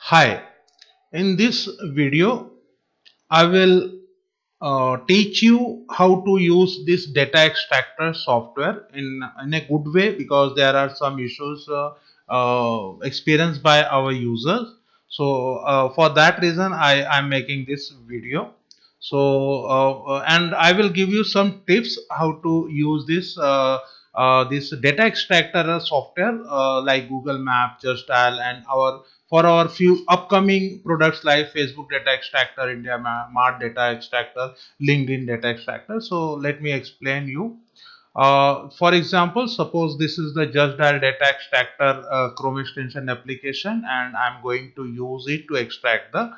Hi, in this video, I will teach you how to use this data extractor software in a good way because there are some issues experienced by our users. So, for that reason, I am making this video. So, and I will give you some tips how to use this data extractor software like Google Map, Just Dial, and our for our few upcoming products like Facebook Data Extractor, India Mart Data Extractor, LinkedIn Data Extractor. So let me explain you. For example, suppose this is the Just Dial Data Extractor Chrome extension application, and I'm going to use it to extract the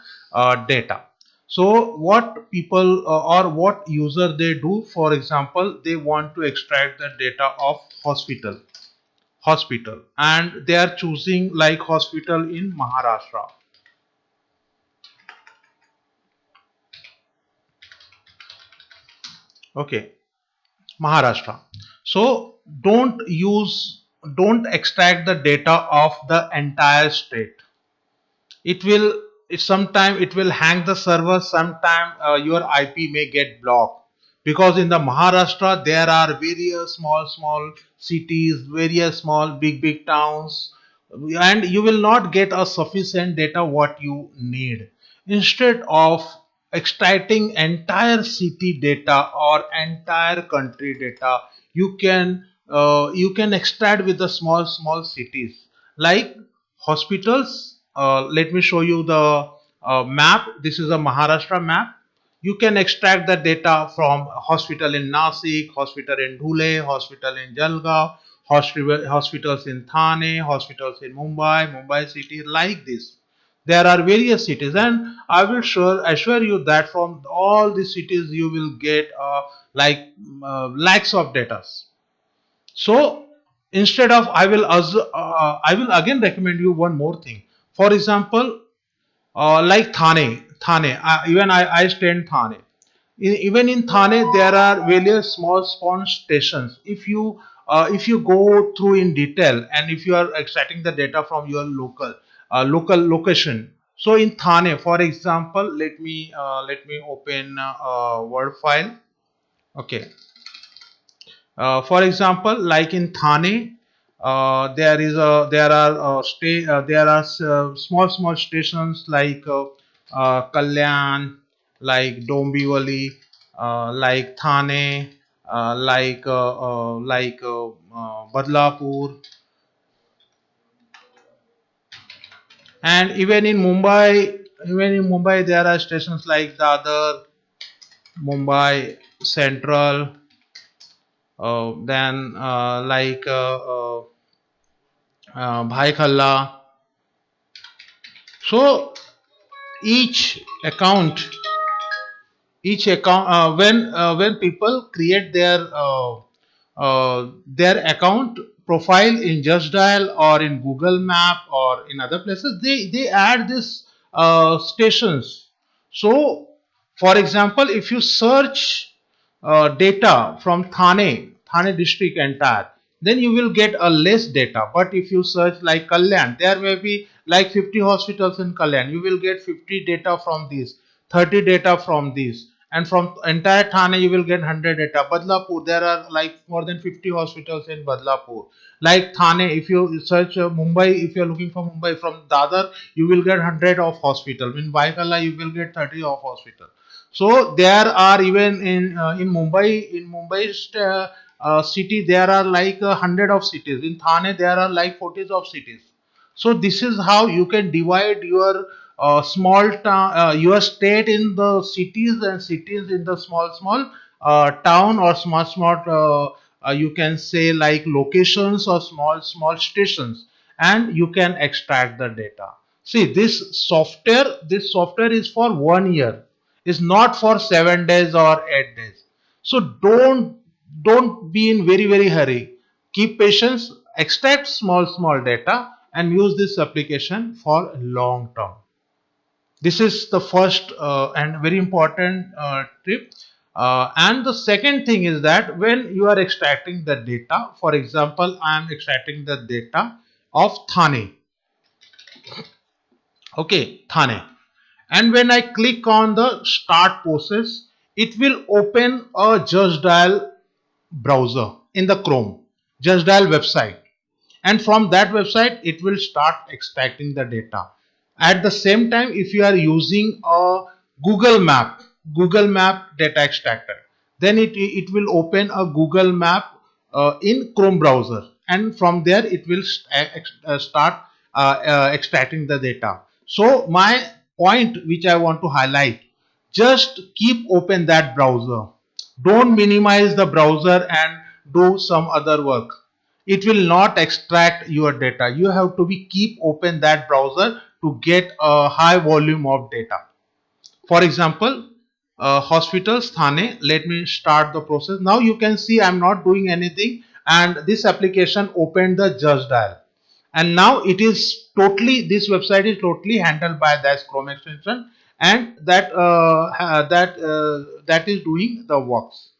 data. So what people or what user they do, for example, they want to extract the data of hospital, and they are choosing like hospital in Maharashtra. Okay, Maharashtra. So don't extract the data of the entire state. It will sometime it will hang the server, sometime your IP may get blocked, because in the Maharashtra there are various small cities, various small big towns, and you will not get a sufficient data what you need. Instead of extracting entire city data or entire country data, you can extract with the small cities like hospitals. Let me show you the map. This is a Maharashtra map. You can extract the data from hospital in Nasik, hospital in Dhule, hospital in Jalgaon, hospitals in Thane, hospitals in Mumbai city, like this. There are various cities, and I will assure you that from all these cities you will get like lakhs of data. So instead of I will again recommend you one more thing. For example, like Thane. I stay in Thane. Even in Thane, there are various small stations. If you go through in detail, and if you are extracting the data from your local location. So in Thane, for example, let me open a Word file. Okay. For example, like in Thane, there are small stations like Kalyan, like Dombivali, like Thane, Badlapur, and even in Mumbai there are stations like Dadar, Mumbai Central, then Bhai Khalla. So each account when people create their account profile in Just Dial or in Google Map or in other places, they add this stations. So for example, if you search data from Thane district entire, then you will get a less data. But if you search like Kalyan, there may be like 50 hospitals in Kalyan. You will get 50 data from these, 30 data from these, and from entire Thane you will get 100 data. Badlapur, there are like more than 50 hospitals in Badlapur. Like Thane, if you search Mumbai, if you are looking for Mumbai from Dadar, you will get 100 of hospital. In Vaikala, you will get 30 of hospital. So there are even in Mumbai city there are like 100 of cities. In Thane there are like 40s of cities. So this is how you can divide your small town, your state in the cities, and cities in the small town, or you can say like locations or small stations, and you can extract the data. See, this software is for 1 year, is not for 7 days or 8 days. So don't be in very hurry. Keep patience, extract small data, and use this application for long term. This is the first and very important tip. And the second thing is that when you are extracting the data, for example, I am extracting the data of Thane. Okay, Thane. And when I click on the start process, it will open a Just Dial browser in the Chrome, Just Dial website. And from that website, it will start extracting the data. At the same time, if you are using a Google Map, Google Map data extractor, then it will open a Google Map in Chrome browser, and from there it will start extracting the data. So my point which I want to highlight, just keep open that browser. Don't minimize the browser and do some other work. It will not extract your data. You have to be keep open that browser to get a high volume of data. For example, hospitals Thane. Let me start the process. Now you can see I'm not doing anything, and this application opened the Just Dial, and now it is totally, this website is totally handled by that Chrome extension, and that is doing the works.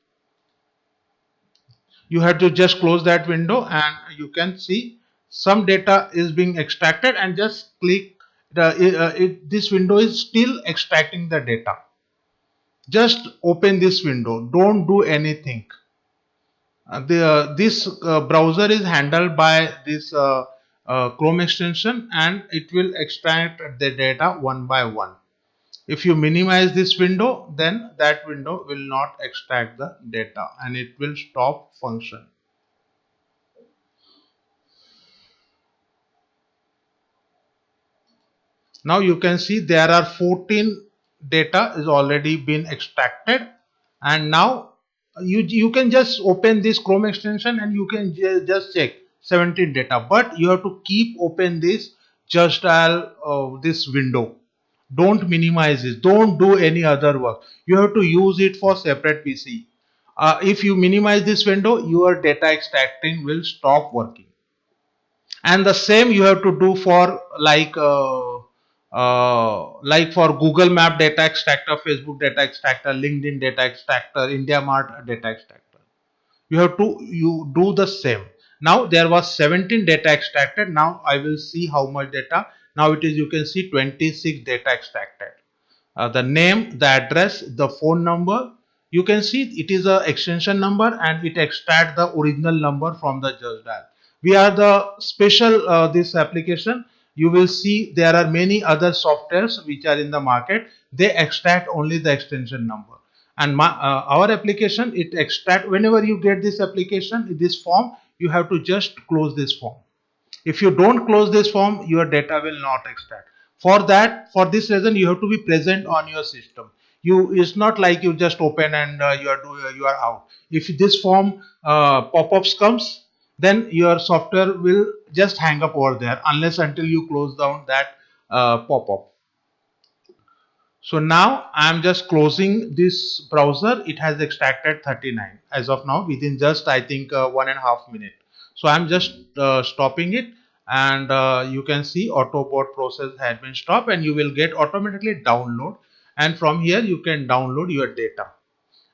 You have to just close that window, and you can see some data is being extracted, and just click this window is still extracting the data. Just open this window, don't do anything. This browser is handled by this Chrome extension, and it will extract the data one by one. If you minimize this window, then that window will not extract the data, and it will stop function. Now you can see there are 14 data is already been extracted, and now you can just open this Chrome extension and you can just check 17 data, but you have to keep open this Just Dial this window. Don't minimize it, don't do any other work. You have to use it for separate PC. If you minimize this window, your data extracting will stop working. And the same you have to do for like for Google Map data extractor, Facebook data extractor, LinkedIn data extractor, IndiaMart data extractor. You have to you do the same. Now there was 17 data extracted. Now I will see how much data. Now it is, you can see 26 data extracted. The name, the address, the phone number. You can see it is a extension number, and it extract the original number from the Just Dial. We are the special this application. You will see there are many other softwares which are in the market. They extract only the extension number, and our application, it extract whenever you get this application, this form, you have to just close this form. If you don't close this form, your data will not extract. For that, for this reason, you have to be present on your system. You, it's not like you just open and you are out. If this form pop-ups comes, then your software will just hang up over there unless until you close down that pop-up. So now I am just closing this browser. It has extracted 39 as of now within just, I think, 1.5 minutes. So I'm just stopping it, and you can see autoboard process has been stopped, and you will get automatically download. And from here you can download your data,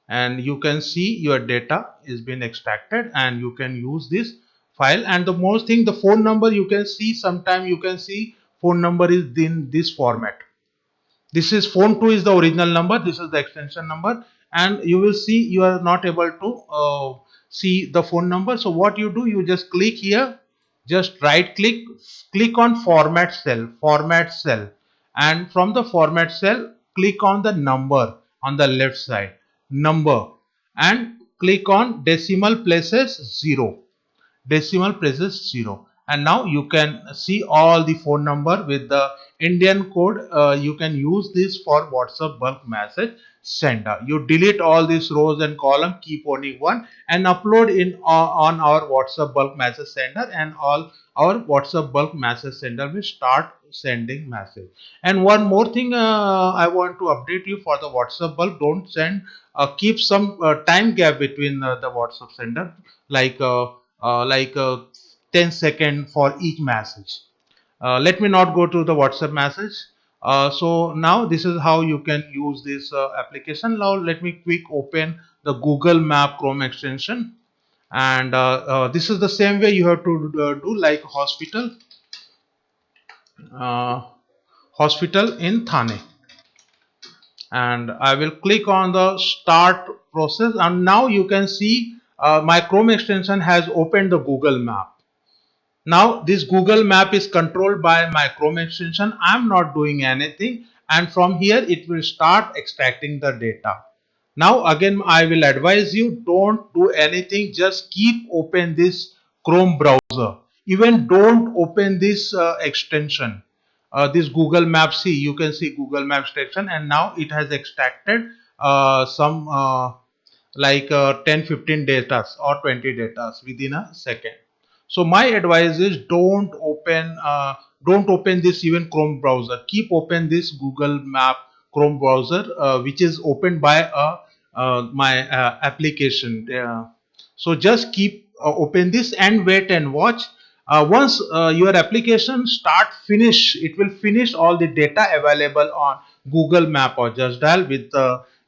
and you can see your data is been extracted, and you can use this file. And the most thing, the phone number, you can see sometime you can see phone number is in this format. This is phone 2 is the original number, this is the extension number, and you will see you are not able to see the phone number. So what you do, you just click here, just right click, click on format cell, and from the format cell, click on the number on the left side, number, and click on decimal places 0, decimal places 0. And now you can see all the phone number with the Indian code. You can use this for WhatsApp bulk message sender. You delete all these rows and column, keep only one, and upload in on our WhatsApp bulk message sender, and all our WhatsApp bulk message sender will start sending message. And one more thing, I want to update you for the WhatsApp bulk. Don't send, keep some time gap between the WhatsApp sender, like like 10 seconds for each message. Let me not go to the WhatsApp message. So now this is how you can use this application. Now let me quick open the Google Map Chrome extension, and this is the same way you have to do like hospital. Uh, hospital in Thane, and I will click on the start process, and now you can see my Chrome extension has opened the Google Map. Now this Google Map is controlled by my Chrome extension. I'm not doing anything, and from here it will start extracting the data. Now again I will advise you, don't do anything, just keep open this Chrome browser. Even don't open this extension, this Google Maps. See, you can see Google Maps extension, and now it has extracted some like 10-15 data or 20 data within a second. So my advice is, don't open this even Chrome browser. Keep open this Google Map Chrome browser, which is opened by my application. So just keep open this and wait and watch. Once your application start finish, it will finish all the data available on Google Map or Just Dial with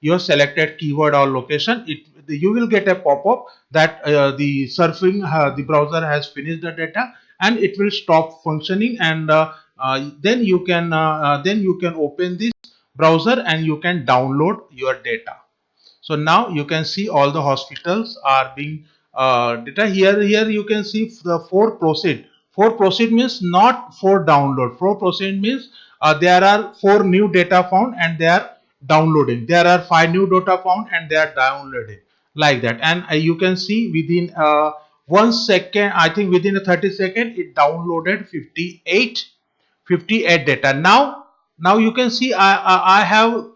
your selected keyword or location. You will get a pop-up that the browser has finished the data, and it will stop functioning, and then you can open this browser and you can download your data. So now you can see all the hospitals are being data here. Here you can see the for proceed. For proceed means not for download. For proceed means there are 4 new data found and they are downloading. There are 5 new data found and they are downloading, like that. And you can see within 1 second, I think within a 30 second, it downloaded 58 data. Now you can see I have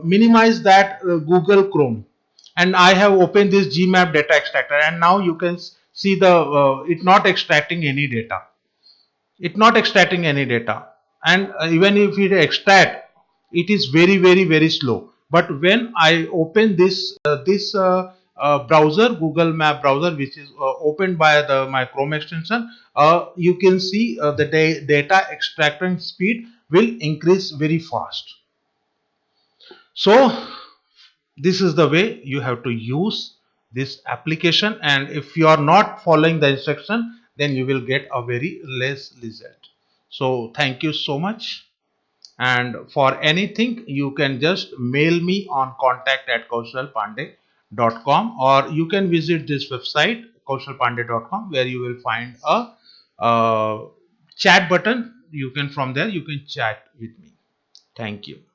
minimized that Google Chrome, and I have opened this Gmap data extractor, and now you can see the it not extracting any data. It not extracting any data, and even if it extract, it is very slow. But when I open this browser, Google Map browser, which is opened by the my Chrome extension, you can see the data extracting speed will increase very fast. So this is the way you have to use this application, and if you are not following the instruction, then you will get a very less result. So thank you so much, and for anything you can just mail me on contact@kaushalpandey.com, or you can visit this website kaushalpandey.com, where you will find a chat button. You can, from there you can chat with me. Thank you.